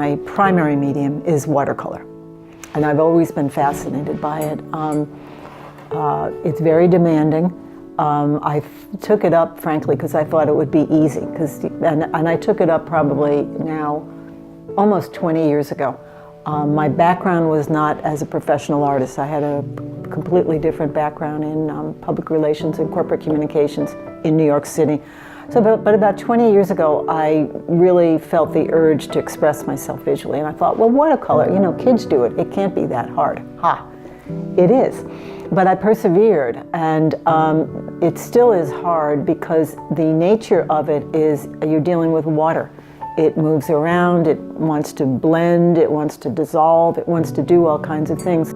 my primary medium is watercolor, and I've always been fascinated by it. It's very demanding. I took it up, frankly, because I thought it would be easy, and I took it up probably now almost 20 years ago. My background was not as a professional artist. I had a completely different background in public relations and corporate communications in New York City. But about 20 years ago, I really felt the urge to express myself visually, and I thought, well, watercolor, you know, kids do it. It can't be that hard. Ha! It is. But I persevered, and it still is hard because the nature of it is you're dealing with water. It moves around, it wants to blend, it wants to dissolve, it wants to do all kinds of things.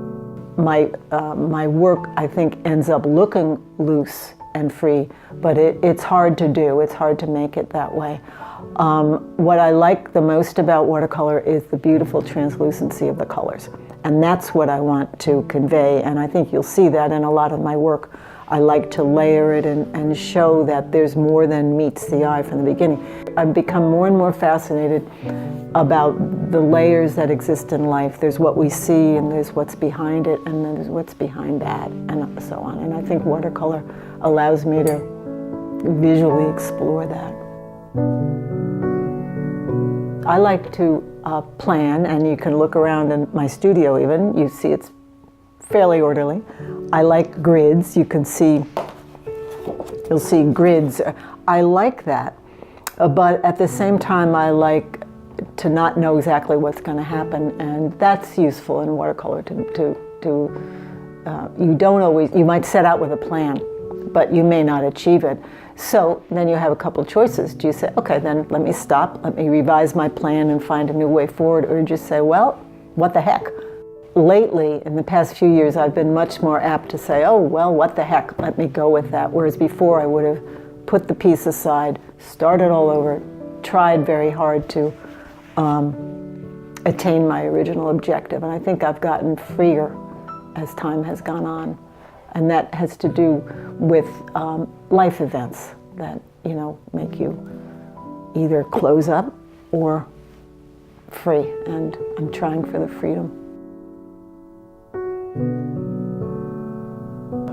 My work, I think, ends up looking loose and free, but it's hard to do. It's hard to make it that way. What I like the most about watercolor is the beautiful translucency of the colors. And that's what I want to convey, and I think you'll see that in a lot of my work. I like to layer it and show that there's more than meets the eye from the beginning. I've become more and more fascinated about the layers that exist in life. There's what we see, and there's what's behind it, and then there's what's behind that, and so on. And I think watercolor allows me to visually explore that. I like to plan, and you can look around in my studio even. You see it's fairly orderly. I like grids. You'll see grids. I like that, but at the same time I like to not know exactly what's going to happen, and that's useful in watercolor you don't always, you might set out with a plan, but you may not achieve it. So then you have a couple of choices. Do you say, okay, then let me stop, let me revise my plan and find a new way forward, or just say, well, what the heck? Lately, in the past few years, I've been much more apt to say, oh, well, what the heck, let me go with that. Whereas before I would have put the piece aside, started all over, tried very hard to attain my original objective. And I think I've gotten freer as time has gone on. And that has to do with life events that, you know, make you either close up or free. And I'm trying for the freedom.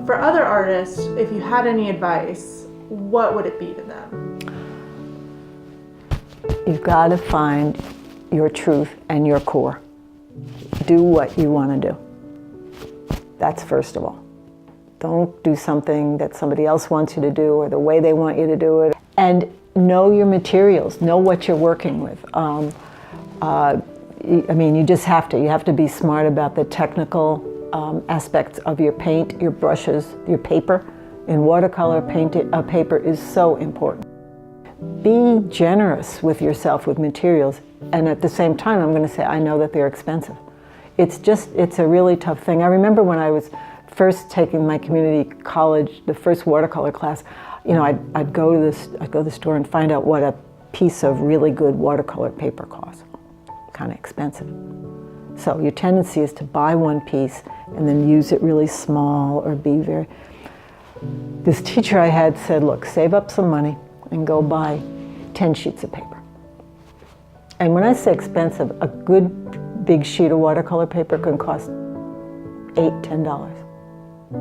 For other artists, if you had any advice, what would it be to them? You've got to find your truth and your core. Do what you want to do. That's first of all. Don't do something that somebody else wants you to do or the way they want you to do it. And know your materials. Know what you're working with. I mean, you just have to. You have to be smart about the technical aspects of your paint, your brushes, your paper. In watercolor, paper is so important. Be generous with yourself with materials, and at the same time, I'm going to say, I know that they're expensive. It's a really tough thing. I remember when I was first taking my community college, the first watercolor class, you know, I'd go to the store and find out what a piece of really good watercolor paper costs. Kind of expensive. So your tendency is to buy one piece and then use it really small or be very... This teacher I had said, look, save up some money and go buy 10 sheets of paper. And when I say expensive, a good big sheet of watercolor paper can cost $8, $10.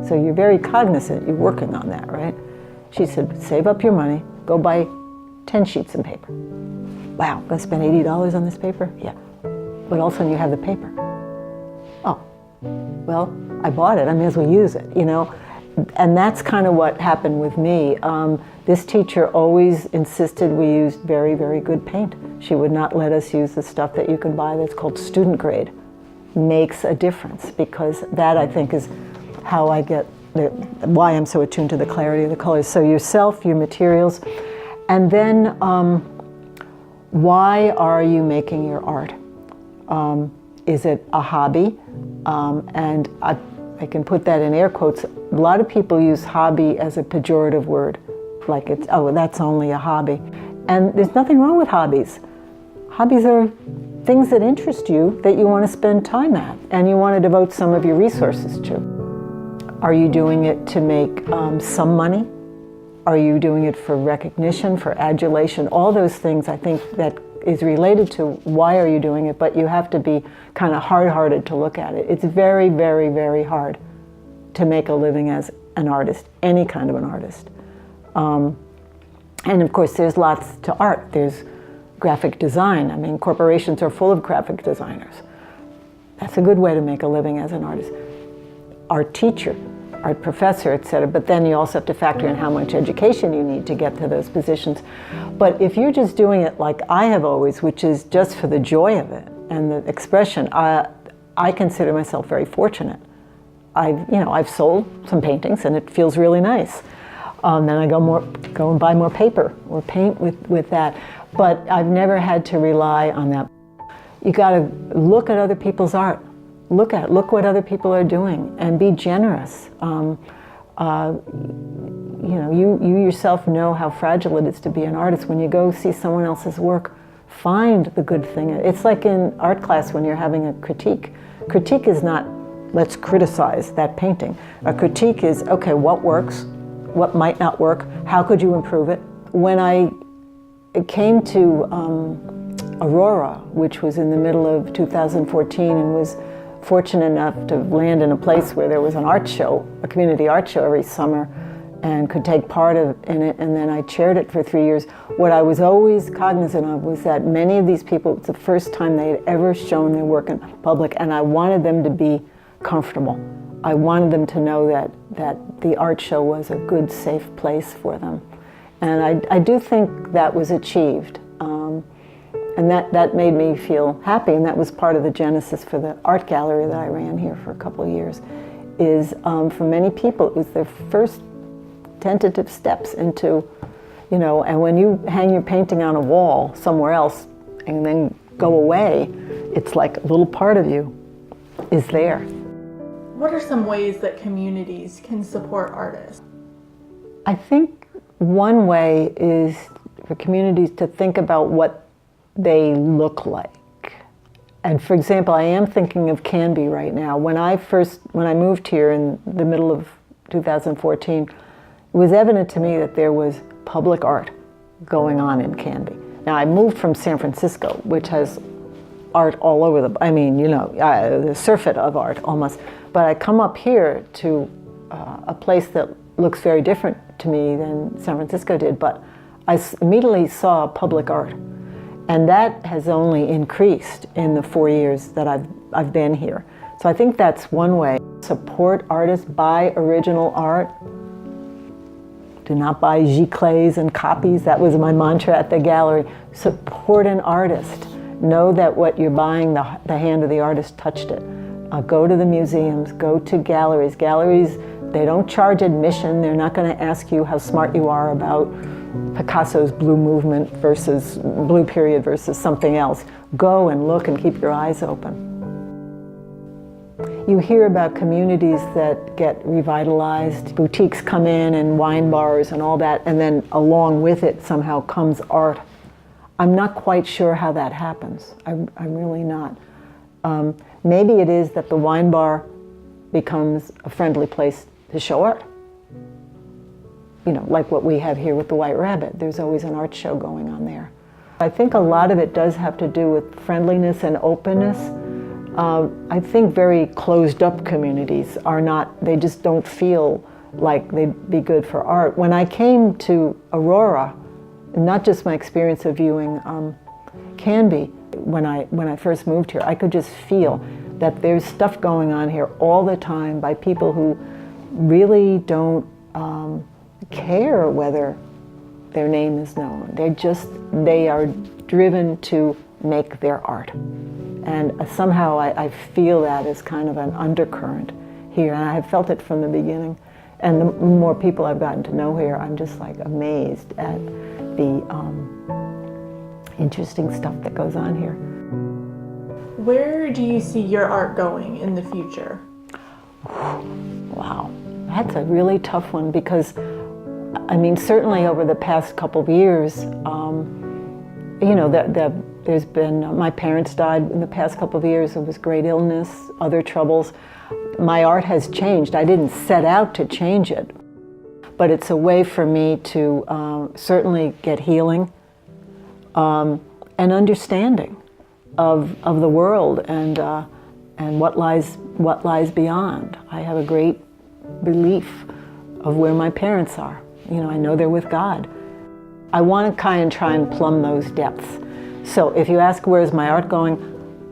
So you're very cognizant, you're working on that, right? She said, save up your money, go buy 10 sheets of paper. Wow, I'm gonna spend $80 on this paper? Yeah. But all of a sudden you have the paper. Oh, well, I bought it, I may as well use it, you know? And that's kind of what happened with me. This teacher always insisted we used very, very good paint. She would not let us use the stuff that you can buy that's called student grade. Makes a difference, because that, I think, is how I get, why I'm so attuned to the clarity of the colors. So yourself, your materials, and then why are you making your art? Is it a hobby? And I can put that in air quotes. A lot of people use hobby as a pejorative word, like it's, oh, that's only a hobby. And there's nothing wrong with hobbies. Hobbies are things that interest you, that you want to spend time at, and you want to devote some of your resources to. Are you doing it to make some money? Are you doing it for recognition, for adulation? All those things, I think that is related to why are you doing it, but you have to be kind of hard-hearted to look at it. It's very, very, very hard to make a living as an artist, any kind of an artist. And of course, there's lots to art. There's graphic design. I mean, corporations are full of graphic designers. That's a good way to make a living as an artist. Art teacher, art professor, etc. But then you also have to factor in how much education you need to get to those positions. But if you're just doing it like I have always, which is just for the joy of it and the expression, I consider myself very fortunate. I've sold some paintings and it feels really nice. Then I go and buy more paper or paint with that. But I've never had to rely on that. You got to look at other people's art. Look what other people are doing and be generous. You yourself know how fragile it is to be an artist. When you go see someone else's work, find the good thing. It's like in art class when you're having a critique. Critique is not, let's criticize that painting. A critique is, okay, what works? What might not work? How could you improve it? When I came to Aurora, which was in the middle of 2014, and was fortunate enough to land in a place where there was an art show, a community art show every summer, and could take part in it, and then I chaired it for 3 years. What I was always cognizant of was that many of these people, it's the first time they had ever shown their work in public, and I wanted them to be comfortable. I wanted them to know that the art show was a good, safe place for them. And I do think that was achieved. And that made me feel happy, and that was part of the genesis for the art gallery that I ran here for a couple of years, is for many people, it was their first tentative steps into, and when you hang your painting on a wall somewhere else and then go away, it's like a little part of you is there. What are some ways that communities can support artists? I think one way is for communities to think about what they look like. And for example, I am thinking of Canby right now. When I moved here in the middle of 2014, it was evident to me that there was public art going on in Canby. Now I moved from San Francisco, which has art all over the surfeit of art almost. But I come up here to a place that looks very different to me than San Francisco did, but I immediately saw public art. And that has only increased in the 4 years that I've been here. So I think that's one way. Support artists, buy original art. Do not buy giclées and copies. That was my mantra at the gallery. Support an artist. Know that what you're buying, the hand of the artist touched it. Go to the museums, go to galleries. Galleries, they don't charge admission. They're not going to ask you how smart you are about Picasso's blue movement versus blue period versus something else. Go and look and keep your eyes open. You hear about communities that get revitalized. Boutiques come in and wine bars and all that, and then along with it somehow comes art. I'm not quite sure how that happens. I'm really not. Maybe it is that the wine bar becomes a friendly place to show art. Like what we have here with the White Rabbit. There's always an art show going on there. I think a lot of it does have to do with friendliness and openness. I think very closed up communities are not, they just don't feel like they'd be good for art. When I came to Aurora, not just my experience of viewing Canby, when I first moved here, I could just feel that there's stuff going on here all the time by people who really don't care whether their name is known. They are driven to make their art. And somehow I feel that as kind of an undercurrent here, and I have felt it from the beginning. And the more people I've gotten to know here, I'm just like amazed at the interesting stuff that goes on here. Where do you see your art going in the future? Wow, that's a really tough one because, certainly over the past couple of years, there's been, my parents died in the past couple of years. There was great illness, other troubles. My art has changed. I didn't set out to change it, but it's a way for me to certainly get healing. an understanding of the world and what lies beyond. I have a great belief of where my parents are. You know, I know they're with God. I want to kind of try and plumb those depths. So if you ask where's my art going,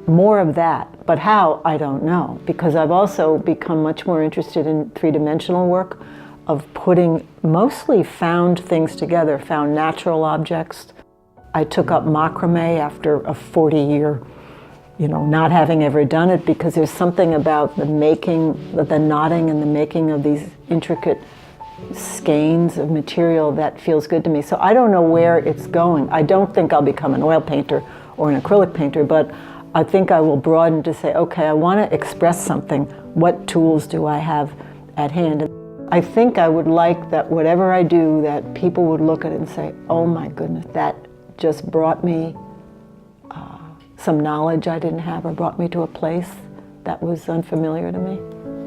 more of that. But how, I don't know, because I've also become much more interested in three-dimensional work, of putting mostly found things together, found natural objects. I took up macrame after a 40-year, not having ever done it, because there's something about the making, the knotting and the making of these intricate skeins of material that feels good to me. So I don't know where it's going. I don't think I'll become an oil painter or an acrylic painter, but I think I will broaden to say, okay, I want to express something. What tools do I have at hand? And I think I would like that whatever I do, that people would look at it and say, oh my goodness, that just brought me some knowledge I didn't have, or brought me to a place that was unfamiliar to me.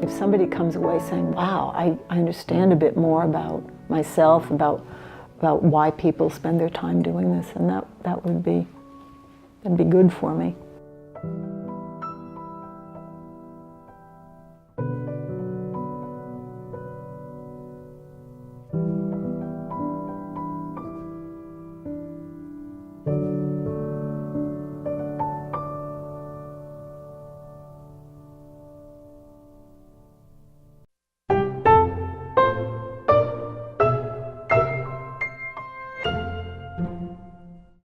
If somebody comes away saying, wow, I understand a bit more about myself, about why people spend their time doing this, and that'd be good for me.